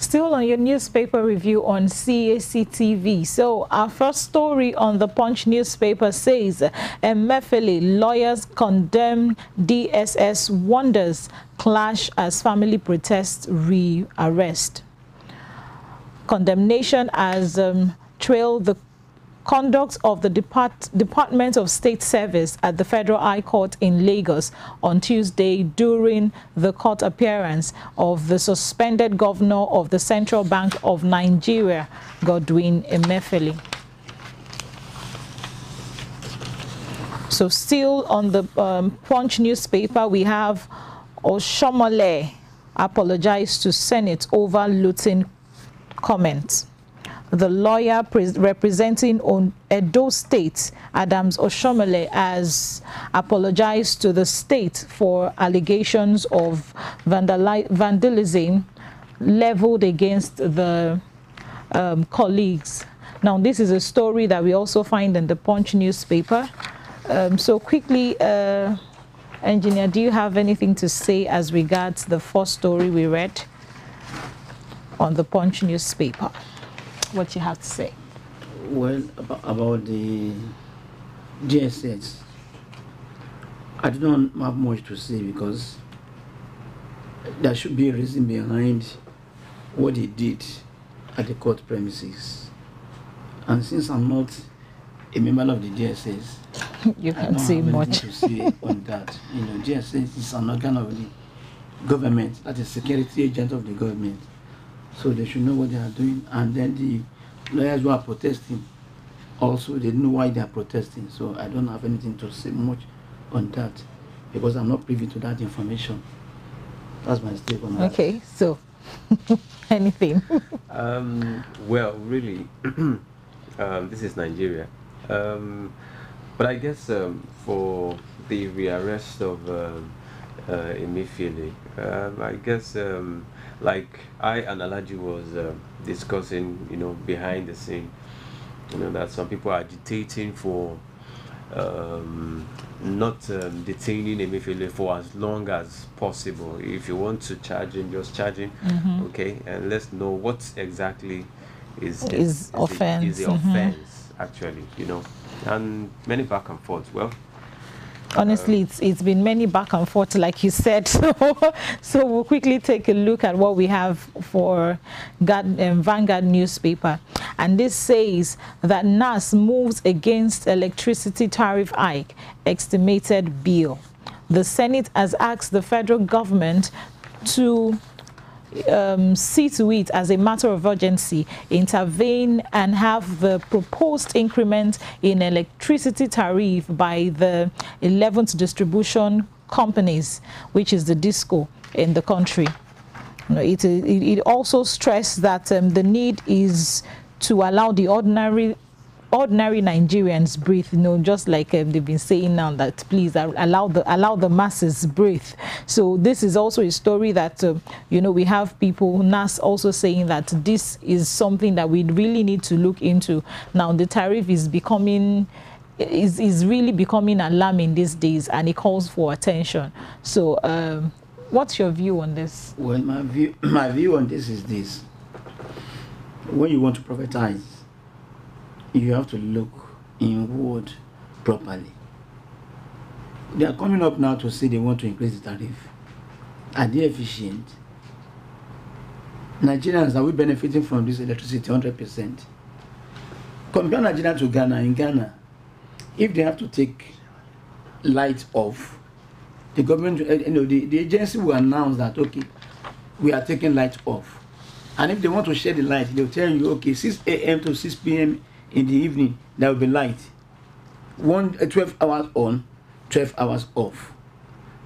Still on your newspaper review on Cactv. So our first story on the Punch newspaper says Emefiele lawyers condemn DSS wonders clash as family protests re-arrest. Condemnation as trailed the conduct of the Department of State Service at the Federal High Court in Lagos on Tuesday during the court appearance of the suspended governor of the Central Bank of Nigeria, Godwin Emefiele. So still on the Punch newspaper, we have Oshomole apologized to Senate over looting comments. The lawyer representing on Edo State, Adams Oshomole, has apologized to the state for allegations of vandalism leveled against the colleagues. Now, this is a story that we also find in the Punch newspaper. So quickly, Engineer, do you have anything to say as regards the first story we read on the Punch newspaper? What you have to say? Well, about the DSS, I don't have much to say because there should be a reason behind what they did at the court premises. And since I'm not a member of the DSS, you can't say much to say on that. You know, DSS is an organ of the government, that is security agent of the government. So they should know what they are doing. And then the lawyers who are protesting, also they know why they are protesting. So I don't have anything to say much on that because I'm not privy to that information. That's my stake on that. Okay, so anything? Well, really, this is Nigeria. But I guess for the rearrest of Emefiele, I guess like I and Alaji was discussing, you know, behind the scene, you know, that some people are agitating for not detaining Emefiele for as long as possible. If you want to charge him, just charge him, okay, and let's know what exactly is the offense, actually, you know, and many back and forth. Well, honestly, it's been many back and forth, like you said. So we'll quickly take a look at what we have for Vanguard newspaper. And this says that NAS moves against electricity tariff hike, estimated bill. The Senate has asked the federal government to see to it as a matter of urgency, intervene and have the proposed increment in electricity tariff by the 11th distribution companies, which is the DISCO in the country. It also stressed that the need is to allow the ordinary Nigerians breathe, you know, just like they've been saying now, that please allow the masses breathe. So this is also a story that you know, we have people, NAS, also saying that this is something that we really need to look into. Now the tariff is really becoming alarming these days, and it calls for attention. So what's your view on this? Well, my view on this is this: when you want to privatize, you have to look inward properly. They are coming up now to say they want to increase the tariff. Are they efficient? Nigerians, are we benefiting from this electricity 100%? Compare Nigeria to Ghana. In Ghana, if they have to take light off, the government, you know, the agency will announce that, okay, we are taking light off. And if they want to share the light, they'll tell you, okay, 6 a.m. to 6 p.m. in the evening, there will be light. 12 hours on, 12 hours off.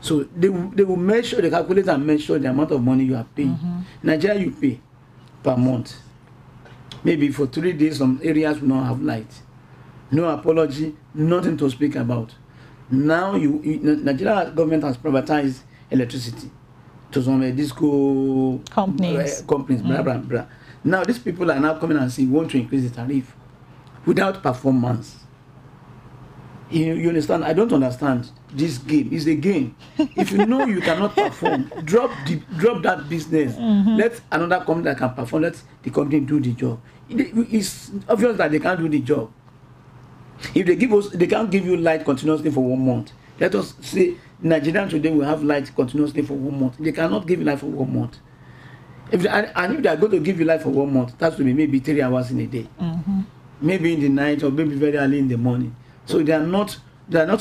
So they will measure, they calculate and measure the amount of money you are paying. Nigeria, you pay per month. Maybe for 3 days, some areas will not have light. No apology, nothing to speak about. Now, Nigeria government has privatized electricity to some disco companies, blah, blah, blah. Now, these people are now coming and saying, we want to increase the tariff without performance. You understand? I don't understand this game. It's a game. If you know you cannot perform, drop that business. Let another company that can perform, let the company do the job. It's obvious that they can't do the job. If they can't give you light continuously for 1 month. Let us say Nigerian today will have light continuously for 1 month. They cannot give you light for 1 month. If they are going to give you light for 1 month, that will be maybe 3 hours in a day, maybe in the night, or maybe very early in the morning. So they are not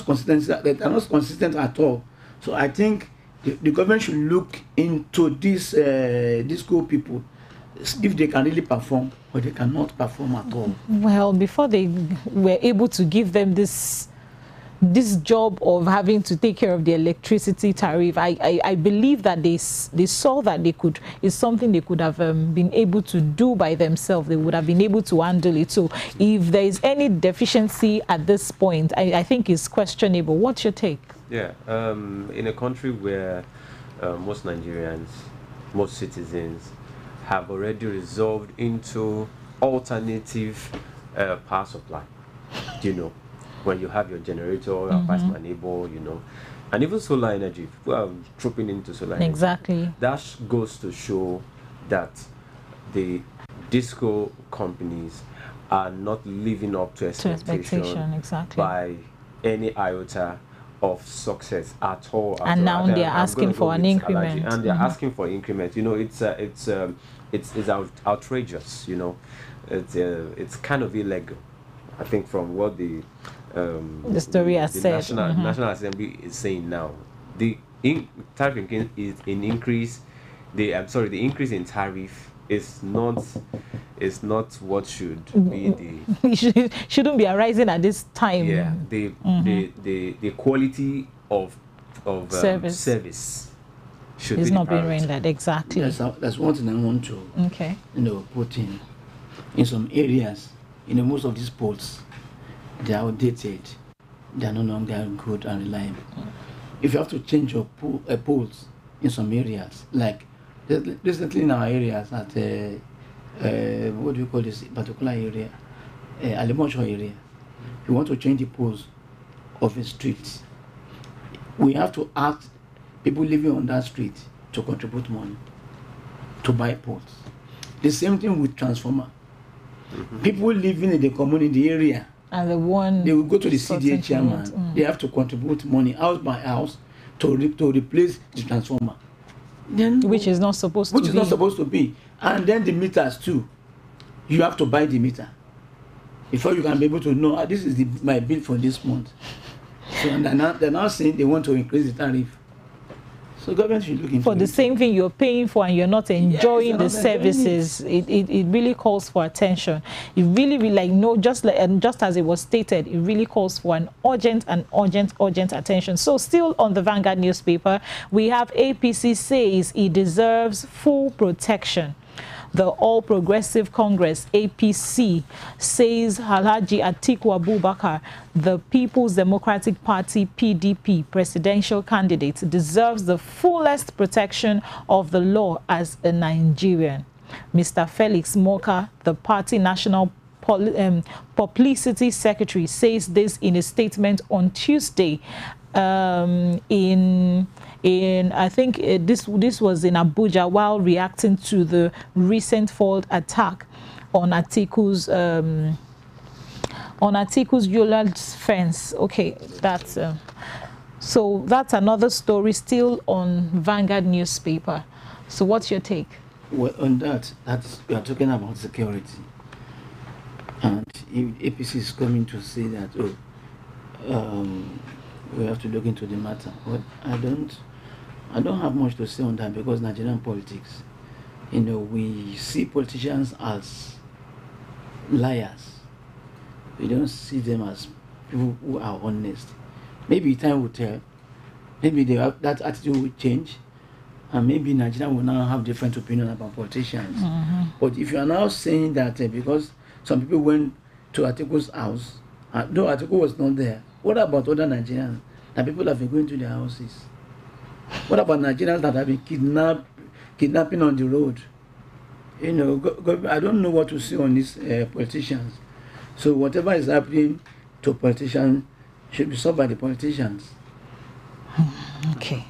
consistent. They are not consistent at all. So I think the government should look into these school people, if they can really perform or they cannot perform at all. Well, before they were able to give them this job of having to take care of the electricity tariff, I believe that they saw that it's something they could have been able to do by themselves. They would have been able to handle it. So if there is any deficiency at this point, I think it's questionable. What's your take? Yeah, in a country where most Nigerians, most citizens have already resolved into alternative power supply, when you have your generator, past my neighbor, and even solar energy, people are trooping into solar energy. Exactly. That goes to show that the disco companies are not living up to expectation exactly. by any iota of success at all. And now they're asking for an increment. And they're asking for increment. It's outrageous. It's kind of illegal. I think from what the story has said. National Assembly is saying now, the tariff increase. The increase in tariff is not what should be it shouldn't be arising at this time. Yeah, the quality of service should is be not being rendered. Exactly. That's one thing I want to put in some areas. Most of these poles, they are outdated. They are no longer good and reliable. If you have to change your poles in some areas, like recently in our areas at what do you call this particular area, Alimosho area, if you want to change the poles of a street, we have to ask people living on that street to contribute money to buy poles. The same thing with transformer. People living in the community area, and they will go to the CDA chairman. They have to contribute money house by house to replace the transformer. Then, which is not supposed to be. And then the meters too. You have to buy the meter before you can be able to know this is my bill for this month. So and they're now saying they want to increase the tariff. So government should look into for the same thing you're paying for, and you're not enjoying the services. It really calls for attention. It really just as it was stated, it really calls for an urgent attention. So still on the Vanguard newspaper, we have APC says he deserves full protection. The All Progressive Congress, APC, says Alhaji Atiku Abubakar, the People's Democratic Party, PDP, presidential candidate, deserves the fullest protection of the law as a Nigerian. Mr. Felix Moka, the party national publicity secretary, says this in a statement on Tuesday I think this was in Abuja while reacting to the recent failed attack on Atiku's Yola fence. Okay, that's so that's another story still on Vanguard newspaper. So what's your take? Well, on that's we are talking about security, and if APC is coming to say that we have to look into the matter. Well, I don't have much to say on that, because Nigerian politics, we see politicians as liars. We don't see them as people who are honest. Maybe time will tell. Maybe that attitude will change, and maybe Nigeria will now have different opinion about politicians. But if you are now saying that because some people went to Atiku's house, though Atiku was not there, what about other Nigerians that people have been going to their houses? What about Nigerians that have been kidnapping on the road? I don't know what to say on these politicians. So whatever is happening to politicians, should be solved by the politicians. Okay.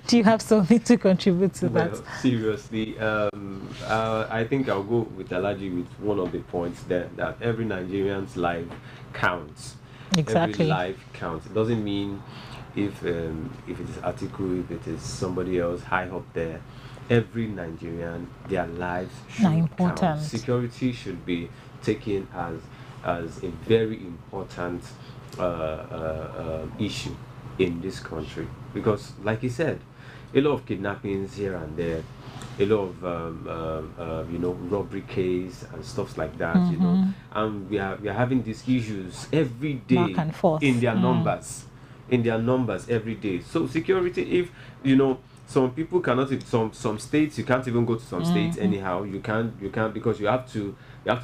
Do you have something to contribute to that? Seriously, I think I'll go with Alaji with one of the points that every Nigerian's life counts. Exactly. Every life counts. It doesn't mean if it is Atiku, if it is somebody else high up there. Every Nigerian, their lives should count. Security should be taken as a very important issue in this country, because like you said, a lot of kidnappings here and there, a lot of you know, robbery case and stuff like that, you know, and we are having these issues every day, back and forth, in their numbers every day. So security, if you know, some people cannot, some states you can't even go to some states anyhow. You can't because you have to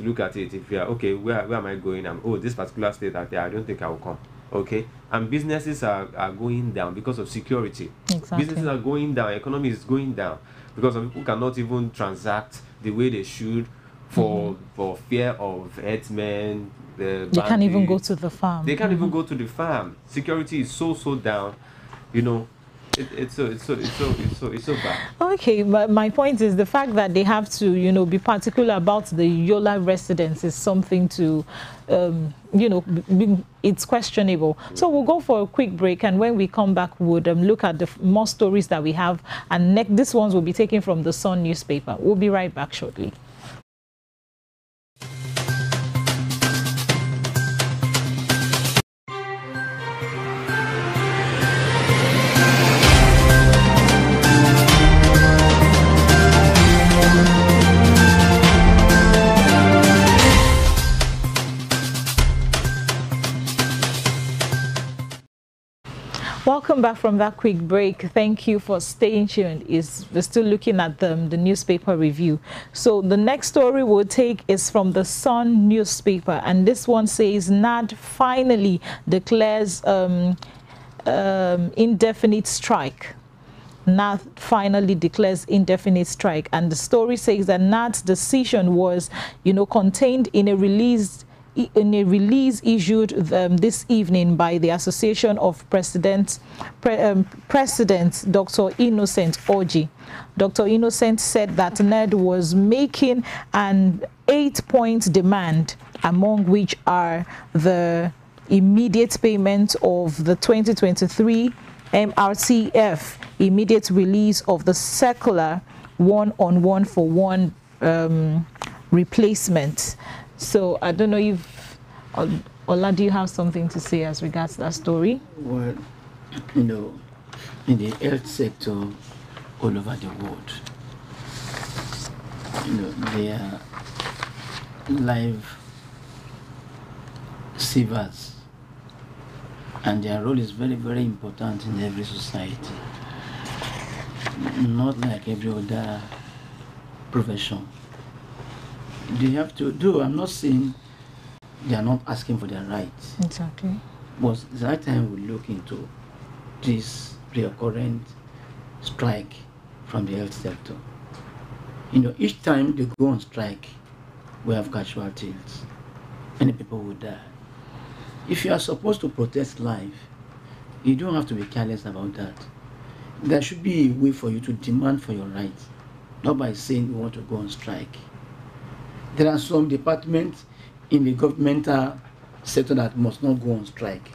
look at it. If you are okay, where am I going? Oh, this particular state out there, I don't think I will come. Okay, and businesses are going down because of security. Exactly. Businesses are going down, economy is going down because some people cannot even transact the way they should for fear of herdsmen. They can't even go to the farm. They can't even go to the farm. Security is so down, you know. It's so bad. Okay, but my point is the fact that they have to, you know, be particular about the Yola residents is something to, you know, it's questionable. So we'll go for a quick break, and when we come back, we'll look at the more stories that we have, and these ones will be taken from the Sun newspaper. We'll be right back shortly. Welcome back from that quick break. Thank you for staying tuned. We're still looking at the newspaper review. So the next story we'll take is from the Sun newspaper, and this one says NAD finally declares indefinite strike. NAD finally declares indefinite strike, and the story says that NAD's decision was, you know, contained in a release issued this evening by the Association of Presidents, Dr. Innocent Orji. Dr. Innocent said that NED was making an 8-point demand, among which are the immediate payment of the 2023 MRCF, immediate release of the circular 1-on-1-for-1 replacement. So I don't know if Ola, do you have something to say as regards to that story? Well, you know, in the health sector all over the world, you know, they are life savers, and their role is very, very important in every society. Not like every other profession. They have to do. I'm not saying they are not asking for their rights. Exactly. But it's the right time we look into this recurrent strike from the health sector. You know, each time they go on strike, we have casualties. Many people will die. If you are supposed to protect life, you don't have to be careless about that. There should be a way for you to demand for your rights, not by saying you want to go on strike. There are some departments in the governmental sector that must not go on strike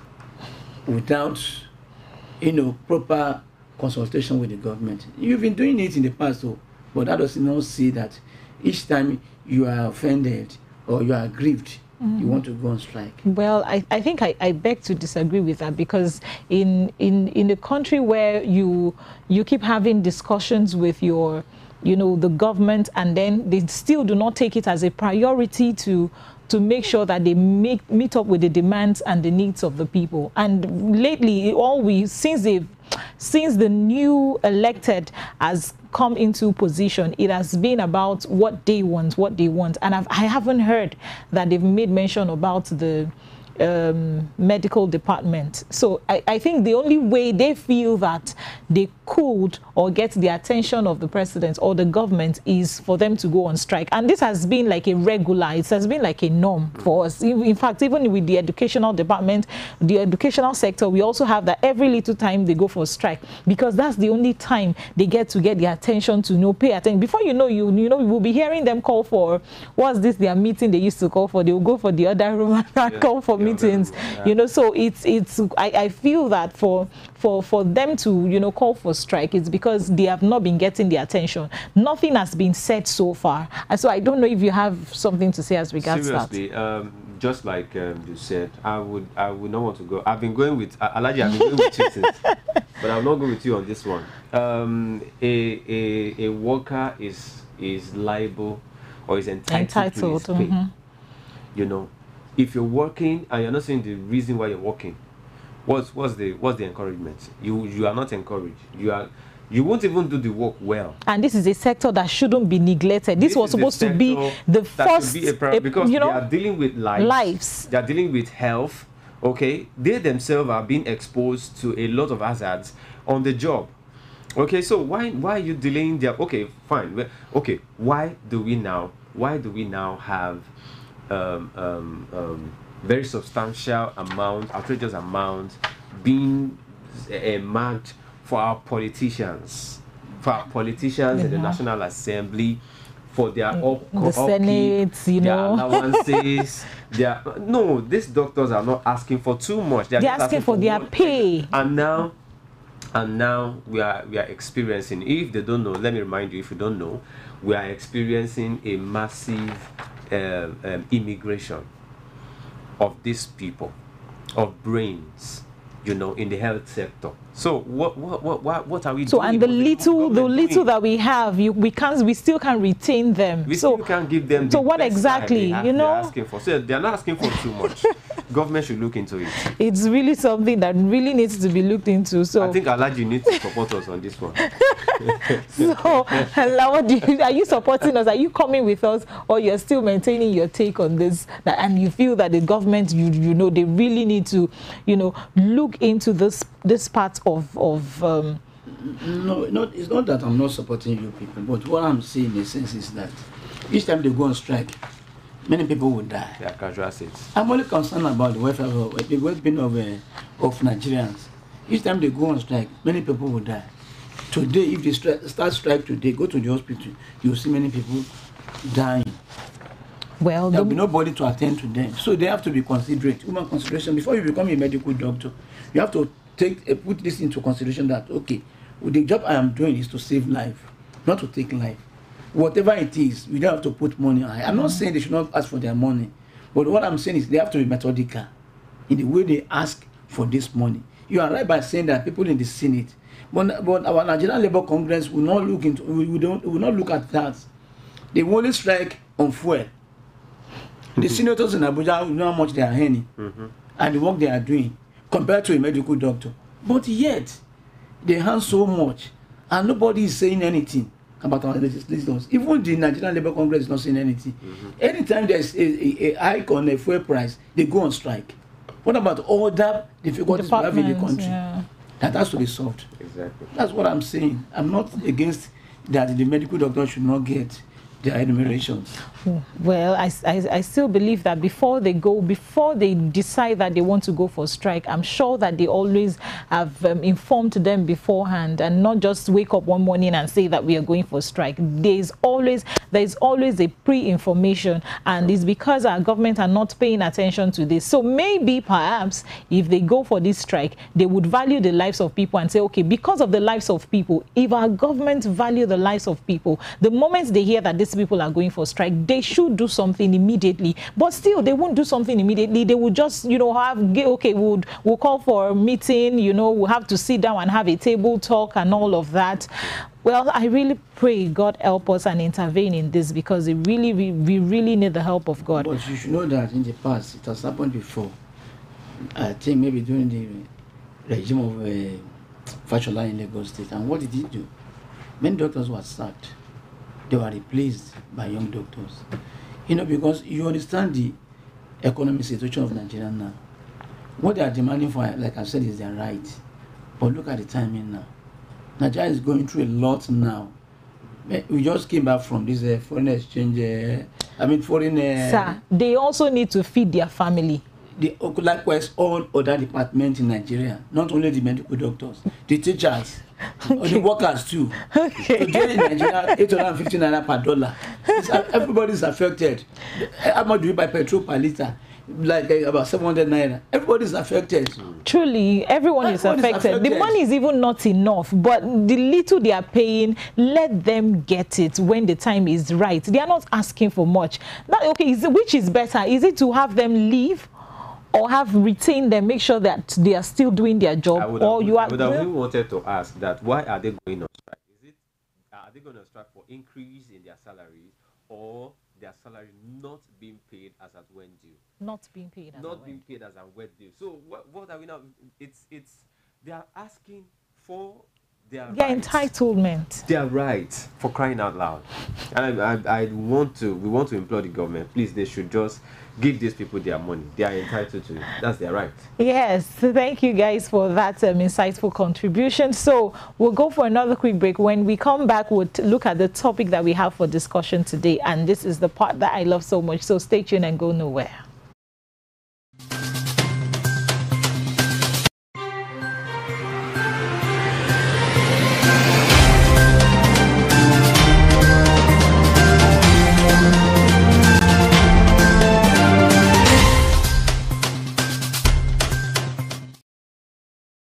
without, you know, proper consultation with the government. You've been doing it in the past, though, but that does not say that each time you are offended or you are aggrieved, you want to go on strike. Well, I think I beg to disagree with that, because in a country where you keep having discussions with your, you know, the government, and then they still do not take it as a priority to make sure that they meet up with the demands and the needs of the people. And lately, since the new elected has come into position, it has been about what they want, and I haven't heard that they've made mention about the medical department. So I think the only way they feel that they could or get the attention of the president or the government is for them to go on strike. And this has been like a regular, it has been like a norm for us. In fact, even with the educational department, the educational sector, we also have that every little time they go for strike, because that's the only time they get the attention to pay attention. Before you know, you will be hearing them call for, what's this, their meeting they used to call for, they will go for the other room and call for meetings. So I feel that for them to call for strike, it's because they have not been getting the attention. Nothing has been said so far, and so I don't know if you have something to say as regards seriously, that. Just like you said, I would not want to go. I've been going with Alaji. I've been going with you since, but I'll not go with you on this one. A worker is liable or is entitled to his pay. If you're working and you're not saying the reason why you're working, what's the encouragement? You are not encouraged. You won't even do the work well. And this is a sector that shouldn't be neglected. This was supposed to be the first, because they are dealing with lives. They are dealing with health. Okay, they themselves are being exposed to a lot of hazards on the job. Okay, so why are you delaying their? Okay, fine. Okay, why do we now have very substantial amount, outrageous amount being marked for our politicians in the National Assembly, for their the Senate, their allowances. No, these doctors are not asking for too much. They're asking for their pay. And now we are experiencing, if they don't know, let me remind you, if you don't know, we are experiencing a massive immigration of these people, of brains, in the health sector. So what are we doing? So, and the little that we have, we still can't retain them. We still can't give them. So what exactly, they're asking for? So they're not asking for too much. Government should look into it. It's really something that really needs to be looked into. So I think Alaji needs to support us on this one. So, are you supporting us? Are you coming with us, or you're still maintaining your take on this? And you feel that the government, they really need to, look into this part of. No, it's not that I'm not supporting you people, but what I'm saying in a sense is that each time they go on strike, many people will die. They are casualties. I'm only concerned about the well-being of Nigerians. Each time they go on strike, many people will die. Today, if they start strike today, go to the hospital, you'll see many people dying. Well, there'll be nobody to attend to them. So they have to be considerate. Human consideration. Before you become a medical doctor, you have to put this into consideration that, okay, the job I am doing is to save life, not to take life. Whatever it is, we don't have to put money on it. I'm not saying they should not ask for their money, but what I'm saying is they have to be methodical in the way they ask for this money. You are right by saying that people in the Senate, but our Nigerian Labour Congress will not look into. will not look at that. They will only strike on fuel. The senators in Abuja know how much they are earning and the work they are doing compared to a medical doctor. But yet, they earn so much and nobody is saying anything about our legislators. Even the Nigerian Labour Congress is not saying anything. Anytime there's a hike on a fuel price, they go on strike. What about all that difficulties we have in the country? Yeah. That has to be solved. Exactly. That's what I'm saying. I'm not against that the medical doctor should not get their enumerations. Well, I still believe that before they decide that they want to go for strike, I'm sure that they always have informed them beforehand, and not just wake up one morning and say that we are going for strike. There's always a pre-information, and it's because our government are not paying attention to this. So maybe perhaps if they go for this strike, they would value the lives of people and say, okay, because of the lives of people, if our government value the lives of people, the moment they hear that these people are going for strike, they should do something immediately. But still, they won't do something immediately. They will just, we'll call for a meeting, we'll have to sit down and have a table talk and all of that. Well, I really pray God help us and intervene in this, because we really need the help of God. But you should know that in the past, it has happened before. I think maybe during the regime of Fashola in Lagos State. And what did he do? Many doctors were sacked. They were replaced by young doctors. Because you understand the economic situation of Nigeria now. What they are demanding for, like I said, is their right. But look at the timing now. Nigeria is going through a lot now. We just came back from this foreign exchange. Foreign. Sir, they also need to feed their family. Likewise, all other departments in Nigeria, not only the medical doctors, the teachers, the workers too. Okay. Today in Nigeria, 850 naira per dollar. Everybody is affected. How much do you buy petrol per liter? Like about 700 naira. Everybody is affected. Truly, everyone is affected. The money is even not enough, but the little they are paying, let them get it when the time is right. They are not asking for much. Now, okay, which is better? Is it to have them leave, or have retained them, make sure that they are still doing their job? I would have wanted to ask that, why are they going on strike? Are they going on strike for increase in their salaries, or their salary not being paid as at when due? Not being paid as not being paid as at when due. So what are we now? It's they are asking for their entitlement. Their rights, for crying out loud. And we want to implore the government, please, they should just give these people their money. They are entitled to it. That's their right. Yes, thank you guys for that insightful contribution. So we'll go for another quick break. When we come back, we'll look at the topic that we have for discussion today, and this is the part that I love so much. So stay tuned and go nowhere.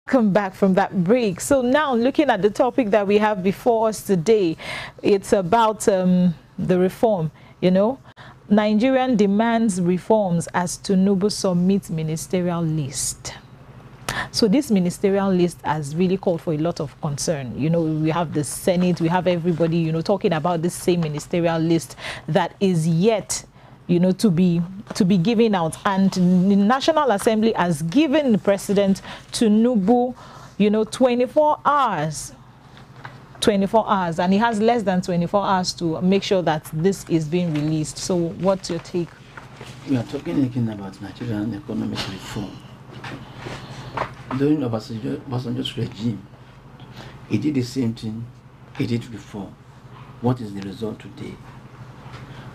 Welcome back from that break. So now, looking at the topic that we have before us today, it's about the reform. You know, Nigerian demands reforms as Tinubu submits ministerial list. So this ministerial list has really called for a lot of concern. You know, we have the Senate, we have everybody, you know, talking about this same ministerial list that is yet, you know, to be given out. And the National Assembly has given the President Tinubu, you know, 24 hours, and he has less than 24 hours to make sure that this is being released. So what's your take? We are talking again about Nigerian economic reform. During Obasanjo's regime, he did the same thing. He did reform. What is the result today?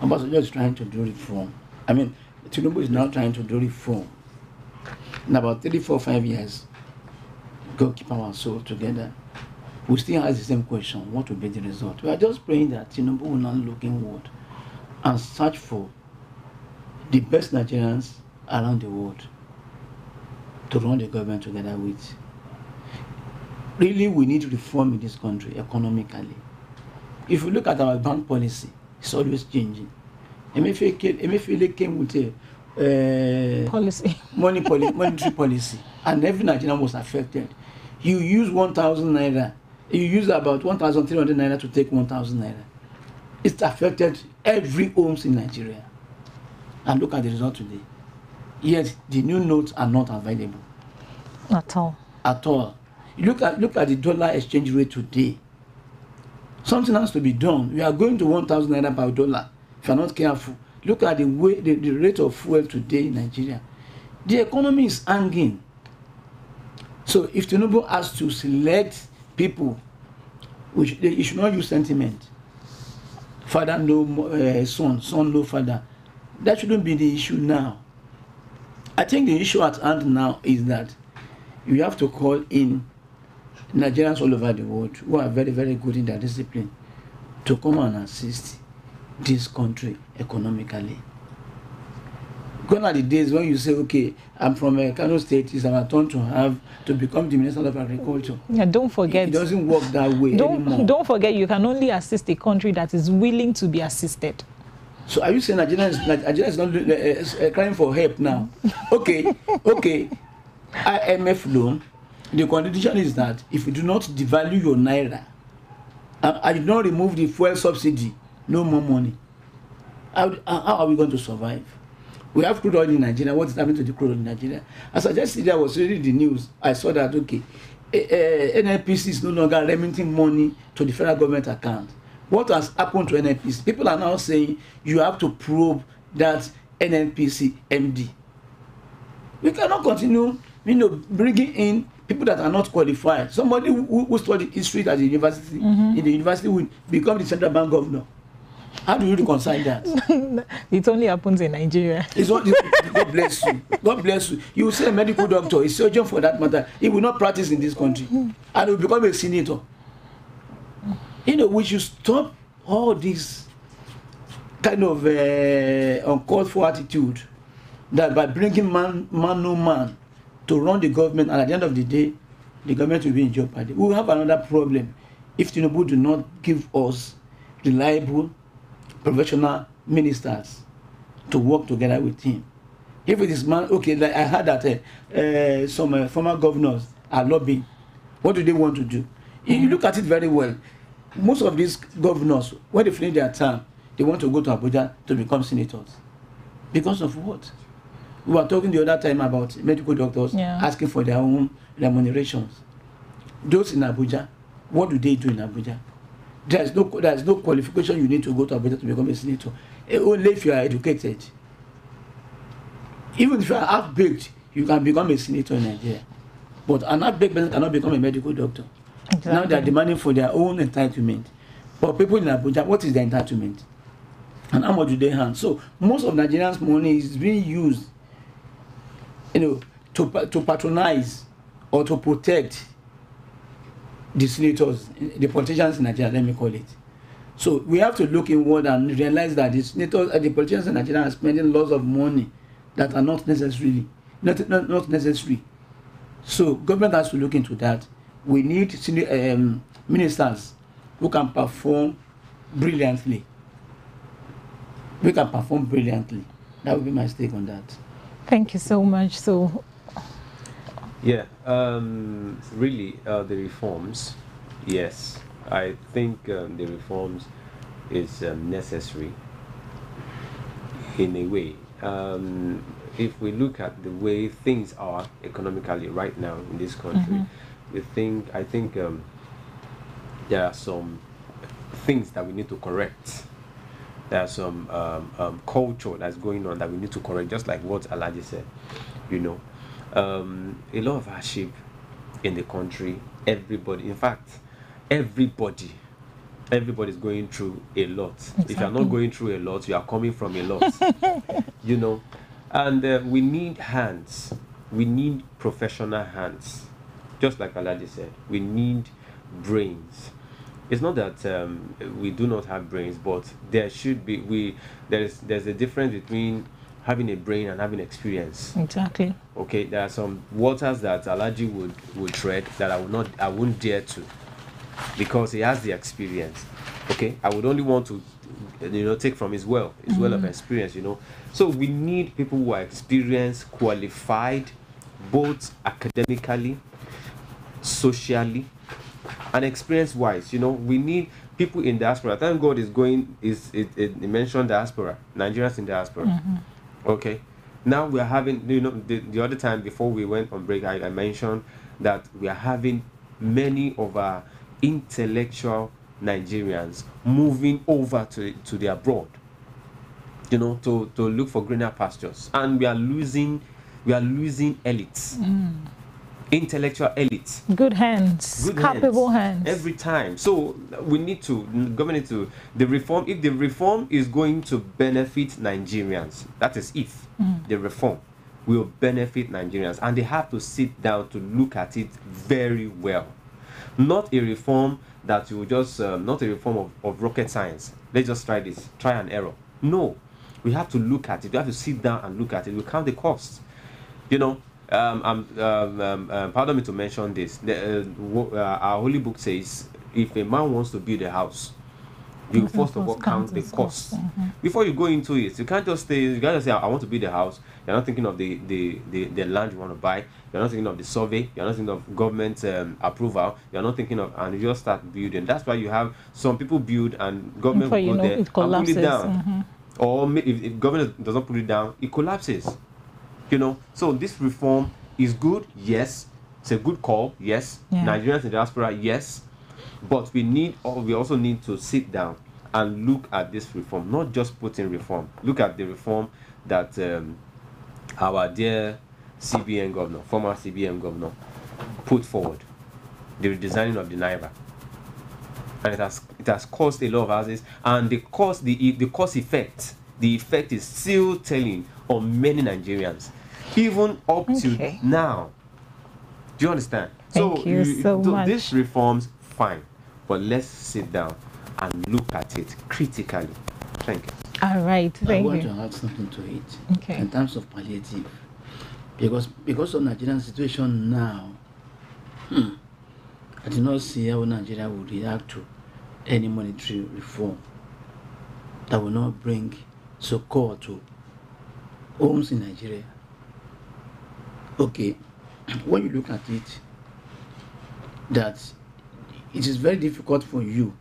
Obasanjo is trying to do reform. I mean, Tinubu is now trying to do reform. In about 3, 4, 5 years, God keep our soul together. We still ask the same question: what will be the result? We are just praying that Tinubu will not look inward and search for the best Nigerians around the world to run the government together with. Really, we need reform in this country economically. If you look at our bank policy, it's always changing. Emefiele came with a monetary policy, and every Nigerian was affected. You use 1,000 naira, you use about 1,300 naira to take 1,000 naira. It's affected every homes in Nigeria. And look at the result today. Yet the new notes are not available. At all. At all. You look at the dollar exchange rate today. Something has to be done. We are going to 1,000 naira per dollar. If you are not careful, look at the rate of fuel today in Nigeria. The economy is hanging. So if Tinubu has to select people, he should not use sentiment. Father no son, son no father. That shouldn't be the issue now. I think the issue at hand now is that you have to call in Nigerians all over the world who are very, very good in their discipline to come and assist this country economically. Gone are the days when you say, okay, I'm from Kano State, it's our turn to become the Minister of Agriculture. Yeah, don't forget. It doesn't work that way anymore. Don't forget, you can only assist a country that is willing to be assisted. So are you saying Nigeria is not crying for help now? Okay, IMF loan. The condition is that if you do not devalue your naira, I did not remove the fuel subsidy, no more money. How are we going to survive? We have crude oil in Nigeria. What is happening to the crude oil in Nigeria? As I just said, I was reading the news. I saw that, okay, NNPC is no longer remitting money to the federal government account. What has happened to NNPC? People are now saying you have to probe that NNPC MD. We cannot continue, bringing in people that are not qualified. Somebody who studied history at the university, in the university will become the central bank governor. How do you reconcile that? It only happens in Nigeria. It's what, God bless you. God bless you. You will say a medical doctor, a surgeon for that matter. He will not practice in this country. And he will become a senator. You know, we should stop all this kind of uncalled for attitude that by bringing man to run the government, and at the end of the day, the government will be in jeopardy. We will have another problem if Tinubu do not give us reliable, professional ministers to work together with him. If it is man, okay, like I heard that some former governors are lobbying. What do they want to do? If you look at it very well, most of these governors, when they finish their term, they want to go to Abuja to become senators. Because of what? We were talking the other time about medical doctors asking for their own remunerations. Those in Abuja, what do they do in Abuja? There is no qualification you need to go to Abuja to become a senator. Only if you are educated. Even if you are half-baked, you can become a senator in Nigeria. But an half-baked person cannot become a medical doctor. Exactly. Now they are demanding for their own entitlement. But people in Abuja, what is their entitlement? And how much do they have? So most of Nigerians' money is being used, you know, to patronize or to protect the senators, the politicians in Nigeria, let me call it. So we have to look inward and realize that the senators and the politicians in Nigeria are spending lots of money that are not necessary. So government has to look into that. We need ministers who can perform brilliantly. That would be my stake on that. Thank you so much. So, yeah, really, the reforms, yes, I think the reforms is necessary in a way. If we look at the way things are economically right now in this country, I think there are some things that we need to correct. There are some culture that's going on that we need to correct, just like what Alhaji said. You know, a lot of hardship in the country. Everybody, in fact, everybody is going through a lot. Exactly. If you are not going through a lot, you are coming from a lot. You know, and we need hands. We need professional hands. Just like Alhaji said, we need brains. It's not that we do not have brains, but there should be there's a difference between having a brain and having experience. Exactly. Okay, there are some waters that Alhaji would tread that I wouldn't dare to, because he has the experience. Okay, I would only want to take from his well of experience. So we need people who are experienced, qualified, both academically, socially, and experience-wise. We need people in diaspora. Thank God it mentioned diaspora, Nigerians in diaspora. Okay, now we are having, the other time before we went on break, I mentioned that we are having many of our intellectual Nigerians moving over to the abroad, to look for greener pastures, and we are losing elites. Intellectual elites, good hands, capable hands every time. So we need to, government to the reform. If the reform is going to benefit Nigerians, that is if the reform will benefit Nigerians, and they have to sit down to look at it very well. Not a reform that you just not a reform of rocket science. Let's just try this, try and error. No, we have to look at it. We have to sit down and look at it. We count the costs. Pardon me to mention this. Our holy book says, if a man wants to build a house, you first of all count the cost before you go into it. You can't just say, I want to build a house. You're not thinking of the land you want to buy. You're not thinking of the survey. You're not thinking of government approval. You're not thinking of, and you just start building. That's why you have some people build and government will go there and pull it down. Or if government doesn't put it down, it collapses. So this reform is good, yes. It's a good call, yes. Yeah. Nigerians in diaspora, yes. But we also need to sit down and look at this reform, not just put in reform. Look at the reform that our dear CBN governor, former CBN governor, put forward, the redesigning of the Naira. And it has caused a lot of houses, and the cost effect, the effect is still telling on many Nigerians, even up to now. Do you understand? Thank you so much. These reforms, fine, but let's sit down and look at it critically. Thank you. All right, thank you. I want to add something to it in terms of palliative, because of Nigerian situation now. I do not see how Nigeria would react to any monetary reform that will not bring support to homes in Nigeria. Okay, when you look at it, that it is very difficult for you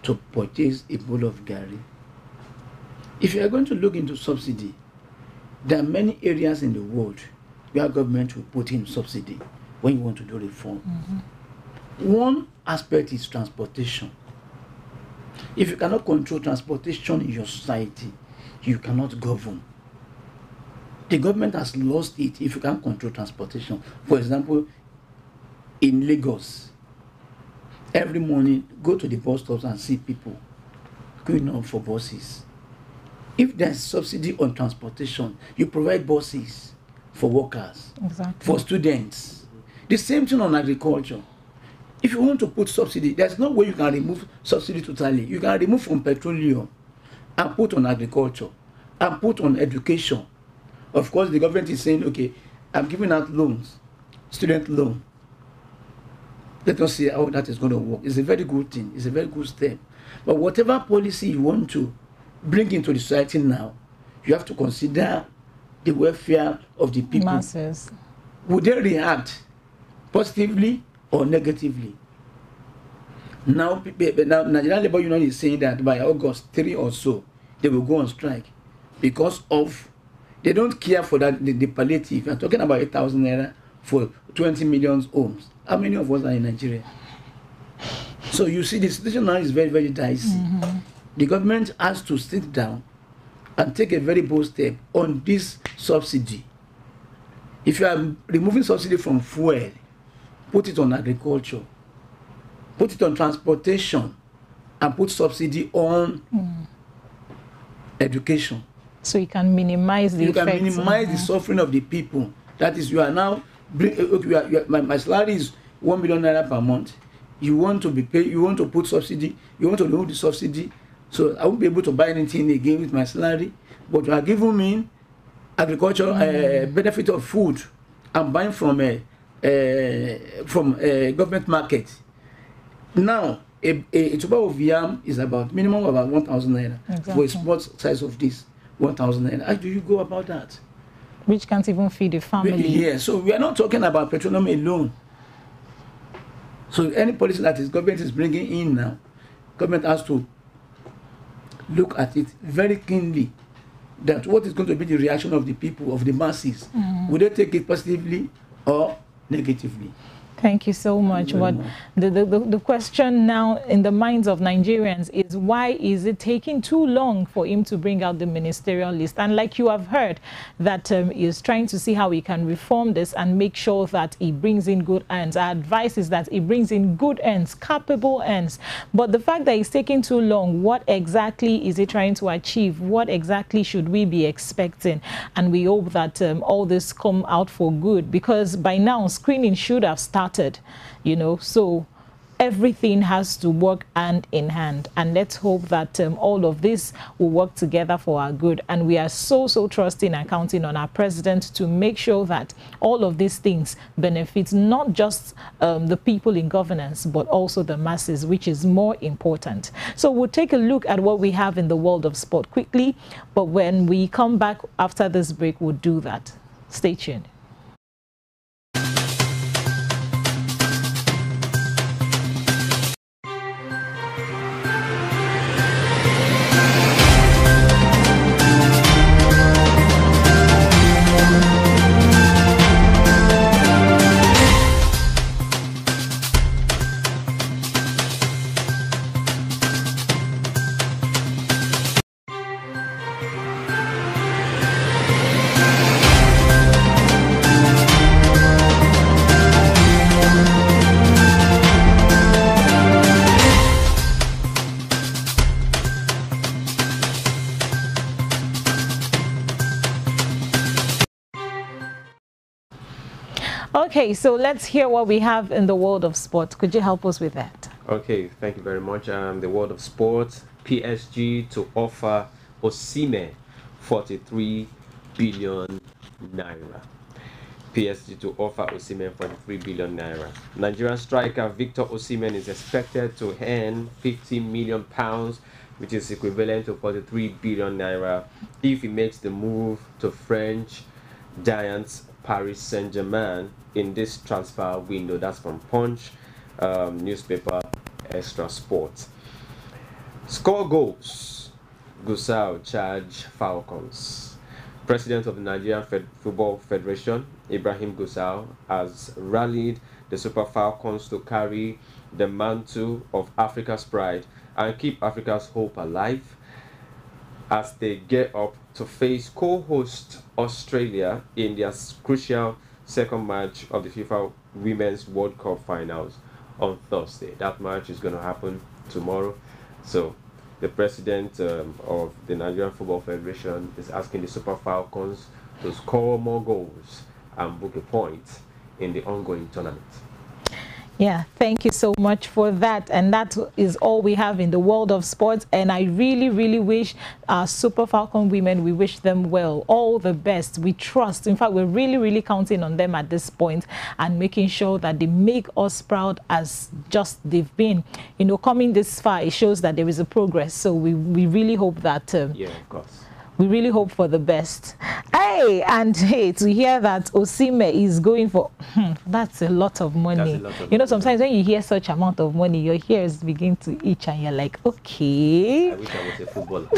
to purchase a bowl of gari. If you are going to look into subsidy, there are many areas in the world where government will put in subsidy when you want to do reform. One aspect is transportation. If you cannot control transportation in your society, you cannot govern. The government has lost it if you can't control transportation. For example, in Lagos, every morning, go to the bus stops and see people going on for buses. If there's subsidy on transportation, you provide buses for workers, for students. The same thing on agriculture. If you want to put subsidy, there's no way you can remove subsidy totally. You can remove from petroleum and put on agriculture and put on education. Of course, the government is saying, okay, I'm giving out loans, student loan. Let us see how that is going to work. It's a very good thing. It's a very good step. But whatever policy you want to bring into the society now, you have to consider the welfare of the people. Masses. Would they react positively or negatively? Now Nigerian Labour Union is saying that by August 3 or so, they will go on strike because of they don't care for that the palliative. I'm talking about 8,000 naira for 20 million homes. How many of us are in Nigeria? So you see, the situation now is very, very dicey. The government has to sit down and take a very bold step on this subsidy. If you are removing subsidy from fuel, put it on agriculture, put it on transportation, and put subsidy on education. So you can minimize the effects. You can minimize the suffering of the people. That is, you are now, my salary is 1 million naira per month. You want to be paid, you want to put subsidy, you want to remove the subsidy, so I won't be able to buy anything again with my salary, but you are giving me agricultural benefit of food. I'm buying from government market. Now, a tuber of yam is about minimum about 1,000 naira for a small size of this 1,000 naira. How do you go about that? Which can't even feed the family. Yeah, so we are not talking about petroleum alone. So any policy that government is bringing in now, government has to look at it very keenly. That what is going to be the reaction of the people, of the masses? Will they take it positively or negatively? Thank you so much. What the question now in the minds of Nigerians is, why is it taking too long for him to bring out the ministerial list? And like you have heard, that he is trying to see how he can reform this and make sure that he brings in good ends. Our advice is that he brings in good ends, capable ends. But the fact that he's taking too long, what exactly is he trying to achieve? What exactly should we be expecting? And we hope that all this come out for good, because by now screening should have started. You know, so everything has to work hand in hand, and let's hope that all of this will work together for our good. And we are so trusting and counting on our president to make sure that all of these things benefit not just the people in governance, but also the masses, which is more important. So we'll take a look at what we have in the world of sport quickly, but when we come back after this break, we'll do that. Stay tuned. Okay, so let's hear what we have in the world of sport. Could you help us with that? Okay, thank you very much. The world of sports, PSG to offer Osimhen 43 billion naira. PSG to offer Osimhen 43 billion naira. Nigerian striker Victor Osimhen is expected to earn 50 million pounds, which is equivalent to 43 billion naira, if he makes the move to French giants Paris Saint-Germain in this transfer window. That's from Punch newspaper Extra Sport. Score goals. Gusau charge Falcons. President of the Nigerian Football Federation, Ibrahim Gusau, has rallied the Super Falcons to carry the mantle of Africa's pride and keep Africa's hope alive as they get up to face co-host Australia in their crucial second match of the FIFA Women's World Cup finals on Thursday. That match is going to happen tomorrow. So the president of the Nigerian Football Federation is asking the Super Falcons to score more goals and book a point in the ongoing tournament. Yeah, thank you so much for that. And that is all we have in the world of sports. And I really, really wish our Super Falcon women, we wish them well, all the best. We trust. In fact, we're really, really counting on them at this point and making sure that they make us proud as just they've been. You know, coming this far, it shows that there is a progress. So we really hope that... yeah, of course. We really hope for the best. Hey, and hey, to hear that Osimhen is going for, that's a lot of money. You know, sometimes when you hear such amount of money, your ears begin to itch and you're like, okay. I wish I was a footballer.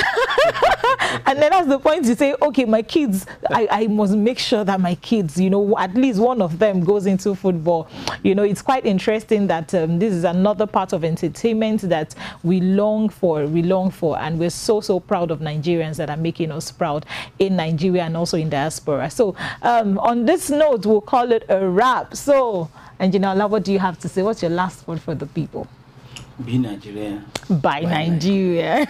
And then that's the point you say, okay, my kids, I must make sure that my kids, you know, at least one of them goes into football. You know, it's quite interesting that this is another part of entertainment that we long for, and we're so, so proud of Nigerians that are making us proud in Nigeria and also in diaspora. So on this note, we'll call it a wrap. So, Engineer, what do you have to say? What's your last word for the people? Be Nigeria. By Nigeria.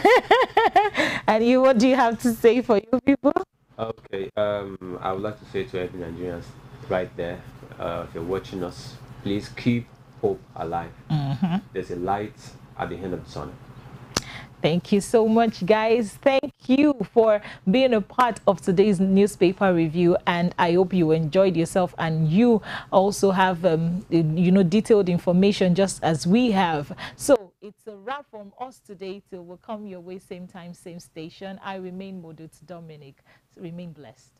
And you, what do you have to say for you people? Okay, I would like to say to every Nigerians right there, if you're watching us, please keep hope alive. There's a light at the end of the tunnel. Thank you so much, guys. Thank you for being a part of today's newspaper review, and I hope you enjoyed yourself and you also have you know, detailed information just as we have. So it's a wrap from us today. Till we'll come your way, same time, same station. I remain Modut Dominic. So remain blessed.